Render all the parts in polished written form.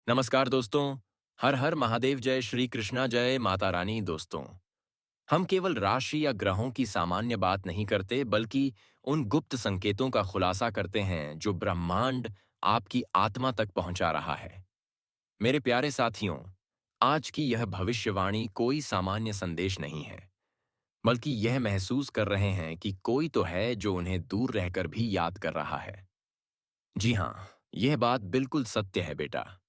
नमस्कार दोस्तों। हर हर महादेव, जय श्री कृष्णा, जय माता रानी। दोस्तों, हम केवल राशि या ग्रहों की सामान्य बात नहीं करते, बल्कि उन गुप्त संकेतों का खुलासा करते हैं जो ब्रह्मांड आपकी आत्मा तक पहुंचा रहा है। मेरे प्यारे साथियों, आज की यह भविष्यवाणी कोई सामान्य संदेश नहीं है, बल्कि यह महसूस कर रहे हैं कि कोई तो है जो उन्हें दूर रहकर भी याद कर रहा है। जी हाँ, यह बात बिल्कुल सत्य है बेटा।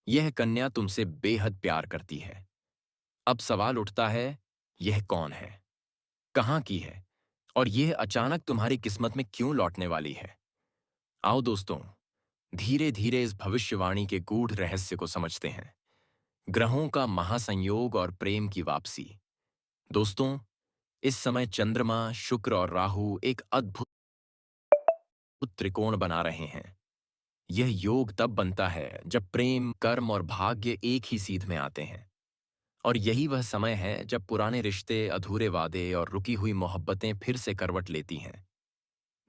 यह कन्या तुमसे बेहद प्यार करती है। अब सवाल उठता है, यह कौन है, कहाँ की है, और यह अचानक तुम्हारी किस्मत में क्यों लौटने वाली है। आओ दोस्तों, धीरे धीरे इस भविष्यवाणी के गूढ़ रहस्य को समझते हैं। ग्रहों का महासंयोग और प्रेम की वापसी। दोस्तों, इस समय चंद्रमा, शुक्र और राहु एक अद्भुत त्रिकोण बना रहे हैं। यह योग तब बनता है जब प्रेम, कर्म और भाग्य एक ही सीध में आते हैं। और यही वह समय है जब पुराने रिश्ते, अधूरे वादे और रुकी हुई मोहब्बतें फिर से करवट लेती हैं।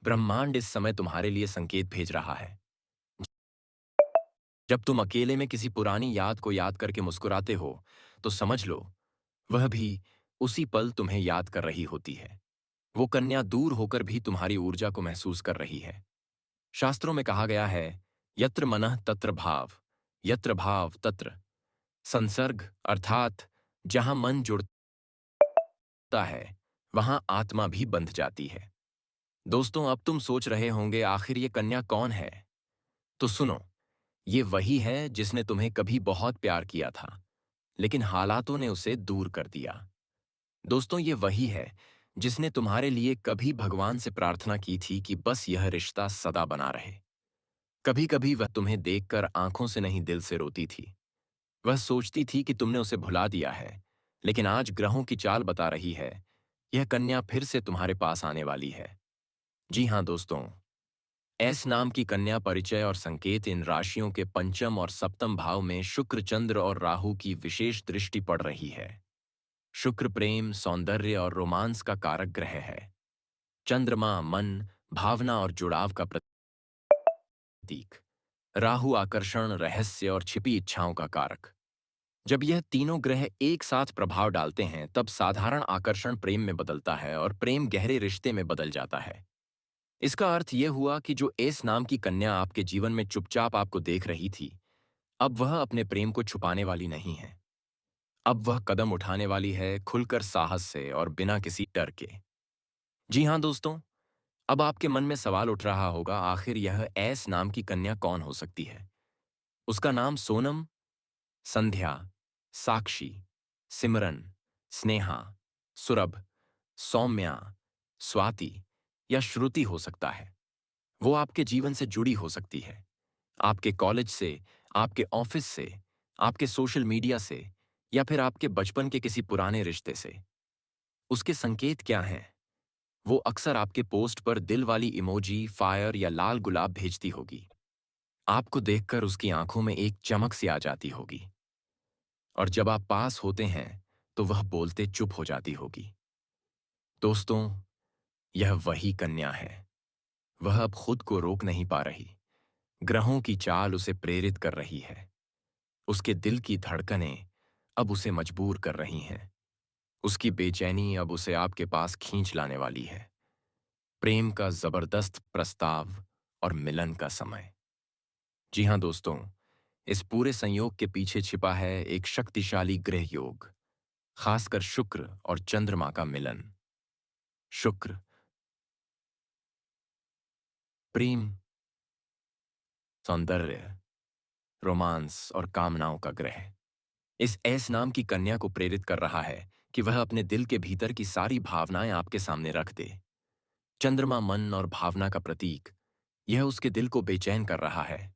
ब्रह्मांड इस समय तुम्हारे लिए संकेत भेज रहा है। जब तुम अकेले में किसी पुरानी याद को याद करके मुस्कुराते हो, तो समझ लो वह भी उसी पल तुम्हें याद कर रही होती है। वो कन्या दूर होकर भी तुम्हारी ऊर्जा को महसूस कर रही है। शास्त्रों में कहा गया है, यत्र मनः तत्र भाव, यत्र भाव तत्र संसर्ग, अर्थात जहां मन जुड़ता है वहां आत्मा भी बंध जाती है। दोस्तों, अब तुम सोच रहे होंगे, आखिर ये कन्या कौन है? तो सुनो, ये वही है जिसने तुम्हें कभी बहुत प्यार किया था, लेकिन हालातों ने उसे दूर कर दिया। दोस्तों, ये वही है जिसने तुम्हारे लिए कभी भगवान से प्रार्थना की थी कि बस यह रिश्ता सदा बना रहे। कभी कभी वह तुम्हें देखकर आंखों से नहीं, दिल से रोती थी। वह सोचती थी कि तुमने उसे भुला दिया है, लेकिन आज ग्रहों की चाल बता रही है, यह कन्या फिर से तुम्हारे पास आने वाली है। जी हाँ दोस्तों, एस नाम की कन्या परिचय और संकेत इन राशियों के पंचम और सप्तम भाव में शुक्र, चंद्र और राहु की विशेष दृष्टि पड़ रही है। शुक्र प्रेम, सौंदर्य और रोमांस का कारक ग्रह है। चंद्रमा मन, भावना और जुड़ाव का प्रतीक। राहु आकर्षण, रहस्य और छिपी इच्छाओं का कारक। जब यह तीनों ग्रह एक साथ प्रभाव डालते हैं, तब साधारण आकर्षण प्रेम में बदलता है और प्रेम गहरे रिश्ते में बदल जाता है। इसका अर्थ यह हुआ कि जो एस नाम की कन्या आपके जीवन में चुपचाप आपको देख रही थी, अब वह अपने प्रेम को छुपाने वाली नहीं है। अब वह कदम उठाने वाली है, खुलकर, साहस से और बिना किसी डर के। जी हाँ दोस्तों, अब आपके मन में सवाल उठ रहा होगा, आखिर यह एस नाम की कन्या कौन हो सकती है? उसका नाम सोनम, संध्या, साक्षी, सिमरन, स्नेहा, सुरभ, सौम्या, स्वाति या श्रुति हो सकता है। वो आपके जीवन से जुड़ी हो सकती है, आपके कॉलेज से, आपके ऑफिस से, आपके सोशल मीडिया से, या फिर आपके बचपन के किसी पुराने रिश्ते से। उसके संकेत क्या हैं? वो अक्सर आपके पोस्ट पर दिल वाली इमोजी, फायर या लाल गुलाब भेजती होगी। आपको देखकर उसकी आंखों में एक चमक सी आ जाती होगी, और जब आप पास होते हैं तो वह बोलते चुप हो जाती होगी। दोस्तों, यह वही कन्या है। वह अब खुद को रोक नहीं पा रही। ग्रहों की चाल उसे प्रेरित कर रही है। उसके दिल की धड़कनें अब उसे मजबूर कर रही हैं। उसकी बेचैनी अब उसे आपके पास खींच लाने वाली है। प्रेम का जबरदस्त प्रस्ताव और मिलन का समय। जी हाँ दोस्तों, इस पूरे संयोग के पीछे छिपा है एक शक्तिशाली ग्रह योग, खासकर शुक्र और चंद्रमा का मिलन। शुक्र प्रेम, सौंदर्य, रोमांस और कामनाओं का ग्रह इस एस नाम की कन्या को प्रेरित कर रहा है कि वह अपने दिल के भीतर की सारी भावनाएं आपके सामने रख दे। चंद्रमा मन और भावना का प्रतीक, यह उसके दिल को बेचैन कर रहा है।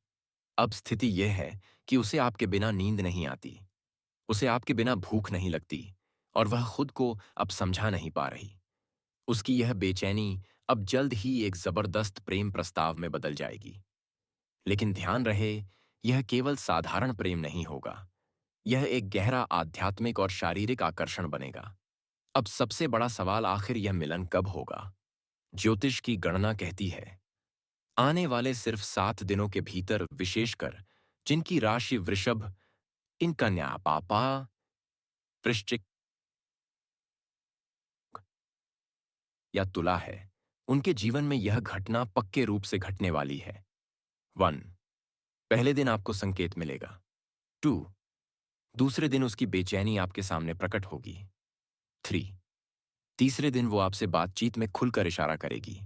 अब स्थिति यह है कि उसे आपके बिना नींद नहीं आती, उसे आपके बिना भूख नहीं लगती, और वह खुद को अब समझा नहीं पा रही। उसकी यह बेचैनी अब जल्द ही एक जबरदस्त प्रेम प्रस्ताव में बदल जाएगी। लेकिन ध्यान रहे, यह केवल साधारण प्रेम नहीं होगा। यह एक गहरा आध्यात्मिक और शारीरिक आकर्षण बनेगा। अब सबसे बड़ा सवाल, आखिर यह मिलन कब होगा? ज्योतिष की गणना कहती है, आने वाले सिर्फ 7 दिनों के भीतर, विशेषकर जिनकी राशि वृषभ, इन कन्या पापा, वृश्चिक या तुला है, उनके जीवन में यह घटना पक्के रूप से घटने वाली है। 1, पहले दिन आपको संकेत मिलेगा। 2, दूसरे दिन उसकी बेचैनी आपके सामने प्रकट होगी। 3, तीसरे दिन वो आपसे बातचीत में खुलकर इशारा करेगी।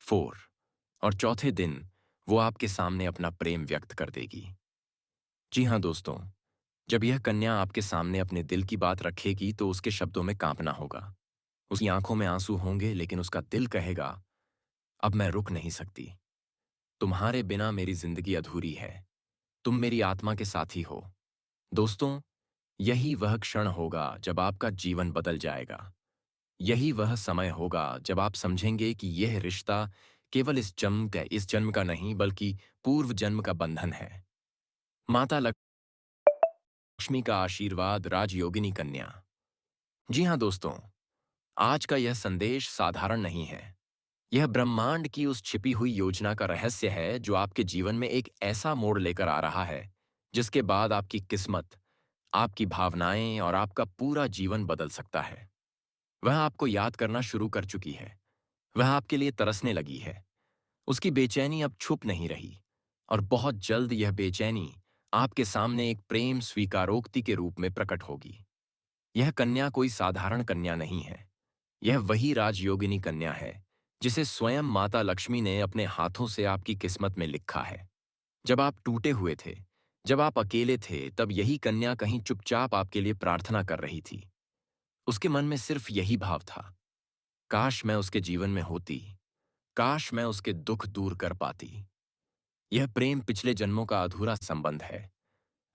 4, और चौथे दिन वो आपके सामने अपना प्रेम व्यक्त कर देगी। जी हाँ दोस्तों, जब यह कन्या आपके सामने अपने दिल की बात रखेगी तो उसके शब्दों में कांपना होगा। उसकी आंखों में आंसू होंगे, लेकिन उसका दिल कहेगा, अब मैं रुक नहीं सकती। तुम्हारे बिना मेरी जिंदगी अधूरी है। तुम मेरी आत्मा के साथी हो। दोस्तों, यही वह क्षण होगा जब आपका जीवन बदल जाएगा। यही वह समय होगा जब आप समझेंगे कि यह रिश्ता केवल इस जन्म का नहीं, बल्कि पूर्व जन्म का बंधन है। माता लक्ष्मी का आशीर्वाद, राजयोगिनी कन्या। जी हाँ दोस्तों, आज का यह संदेश साधारण नहीं है। यह ब्रह्मांड की उस छिपी हुई योजना का रहस्य है जो आपके जीवन में एक ऐसा मोड़ लेकर आ रहा है जिसके बाद आपकी किस्मत, आपकी भावनाएं और आपका पूरा जीवन बदल सकता है। वह आपको याद करना शुरू कर चुकी है। वह आपके लिए तरसने लगी है। उसकी बेचैनी अब छुप नहीं रही, और बहुत जल्द यह बेचैनी आपके सामने एक प्रेम स्वीकारोक्ति के रूप में प्रकट होगी। यह कन्या कोई साधारण कन्या नहीं है। यह वही राजयोगिनी कन्या है जिसे स्वयं माता लक्ष्मी ने अपने हाथों से आपकी किस्मत में लिखा है। जब आप टूटे हुए थे, जब आप अकेले थे, तब यही कन्या कहीं चुपचाप आपके लिए प्रार्थना कर रही थी। उसके मन में सिर्फ यही भाव था, काश मैं उसके जीवन में होती, काश मैं उसके दुख दूर कर पाती। यह प्रेम पिछले जन्मों का अधूरा संबंध है।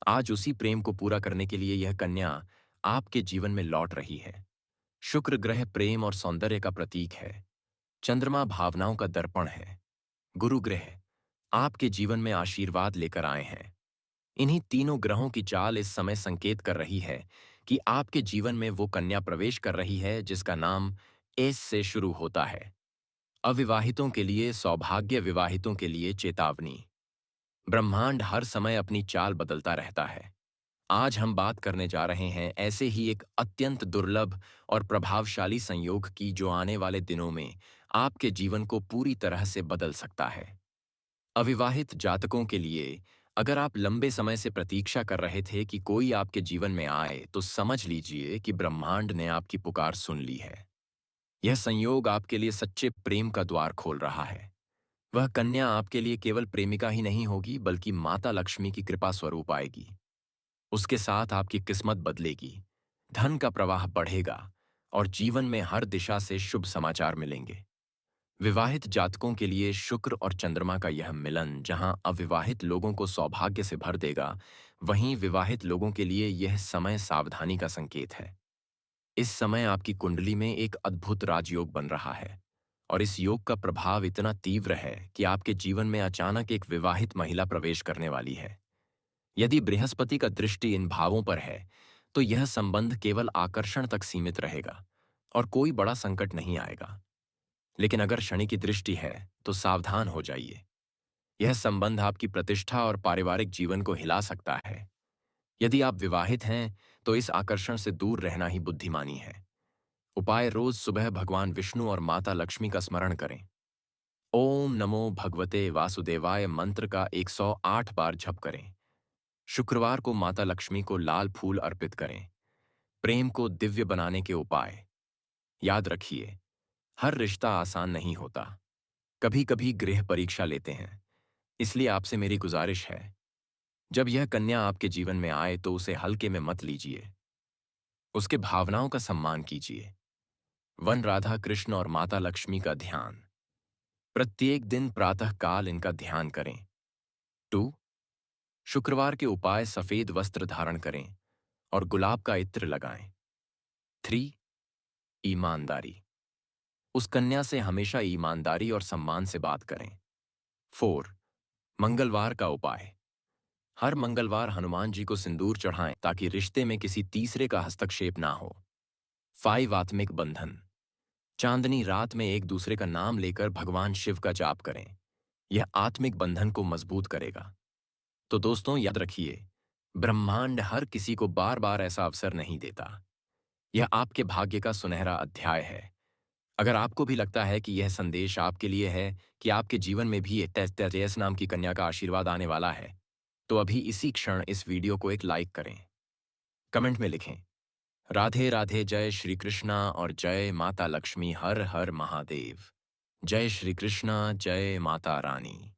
आज उसी प्रेम को पूरा करने के लिए यह कन्या आपके जीवन में लौट रही है। शुक्र ग्रह प्रेम और सौंदर्य का प्रतीक है। चंद्रमा भावनाओं का दर्पण है। गुरु ग्रह आपके जीवन में आशीर्वाद लेकर आए हैं। इन्हीं तीनों ग्रहों की चाल इस समय संकेत कर रही है कि आपके जीवन में वो कन्या प्रवेश कर रही है जिसका नाम एस से शुरू होता है। अविवाहितों के लिए सौभाग्य, विवाहितों के लिए चेतावनी। ब्रह्मांड हर समय अपनी चाल बदलता रहता है। आज हम बात करने जा रहे हैं ऐसे ही एक अत्यंत दुर्लभ और प्रभावशाली संयोग की जो आने वाले दिनों में आपके जीवन को पूरी तरह से बदल सकता है। अविवाहित जातकों के लिए, अगर आप लंबे समय से प्रतीक्षा कर रहे थे कि कोई आपके जीवन में आए, तो समझ लीजिए कि ब्रह्मांड ने आपकी पुकार सुन ली है। यह संयोग आपके लिए सच्चे प्रेम का द्वार खोल रहा है। वह कन्या आपके लिए केवल प्रेमिका ही नहीं होगी, बल्कि माता लक्ष्मी की कृपा स्वरूप आएगी। उसके साथ आपकी किस्मत बदलेगी, धन का प्रवाह बढ़ेगा और जीवन में हर दिशा से शुभ समाचार मिलेंगे। विवाहित जातकों के लिए शुक्र और चंद्रमा का यह मिलन जहां अविवाहित लोगों को सौभाग्य से भर देगा, वहीं विवाहित लोगों के लिए यह समय सावधानी का संकेत है। इस समय आपकी कुंडली में एक अद्भुत राजयोग बन रहा है, और इस योग का प्रभाव इतना तीव्र है कि आपके जीवन में अचानक एक विवाहित महिला प्रवेश करने वाली है। यदि बृहस्पति का दृष्टि इन भावों पर है, तो यह संबंध केवल आकर्षण तक सीमित रहेगा और कोई बड़ा संकट नहीं आएगा। लेकिन अगर शनि की दृष्टि है, तो सावधान हो जाइए। यह संबंध आपकी प्रतिष्ठा और पारिवारिक जीवन को हिला सकता है। यदि आप विवाहित हैं, तो इस आकर्षण से दूर रहना ही बुद्धिमानी है। उपाय: रोज सुबह भगवान विष्णु और माता लक्ष्मी का स्मरण करें। ओम नमो भगवते वासुदेवाय मंत्र का 108 बार जप करें। शुक्रवार को माता लक्ष्मी को लाल फूल अर्पित करें। प्रेम को दिव्य बनाने के उपाय: याद रखिए, हर रिश्ता आसान नहीं होता। कभी कभी गृह परीक्षा लेते हैं। इसलिए आपसे मेरी गुजारिश है, जब यह कन्या आपके जीवन में आए तो उसे हल्के में मत लीजिए। उसके भावनाओं का सम्मान कीजिए। वन राधा कृष्ण और माता लक्ष्मी का ध्यान। प्रत्येक दिन प्रातः काल इनका ध्यान करें। 2, शुक्रवार के उपाय: सफेद वस्त्र धारण करें और गुलाब का इत्र लगाएं। 3, ईमानदारी। उस कन्या से हमेशा ईमानदारी और सम्मान से बात करें। 4, मंगलवार का उपाय: हर मंगलवार हनुमान जी को सिंदूर चढ़ाएं ताकि रिश्ते में किसी तीसरे का हस्तक्षेप ना हो। 5, आत्मिक बंधन। चांदनी रात में एक दूसरे का नाम लेकर भगवान शिव का जाप करें। यह आत्मिक बंधन को मजबूत करेगा। तो दोस्तों याद रखिए, ब्रह्मांड हर किसी को बार बार ऐसा अवसर नहीं देता। यह आपके भाग्य का सुनहरा अध्याय है। अगर आपको भी लगता है कि यह संदेश आपके लिए है कि आपके जीवन में भी तेजस नाम की कन्या का आशीर्वाद आने वाला है, तो अभी इसी क्षण इस वीडियो को एक लाइक करें। कमेंट में लिखें, राधे राधे, जय श्री कृष्णा और जय माता लक्ष्मी, हर हर महादेव। जय श्री कृष्णा, जय माता रानी।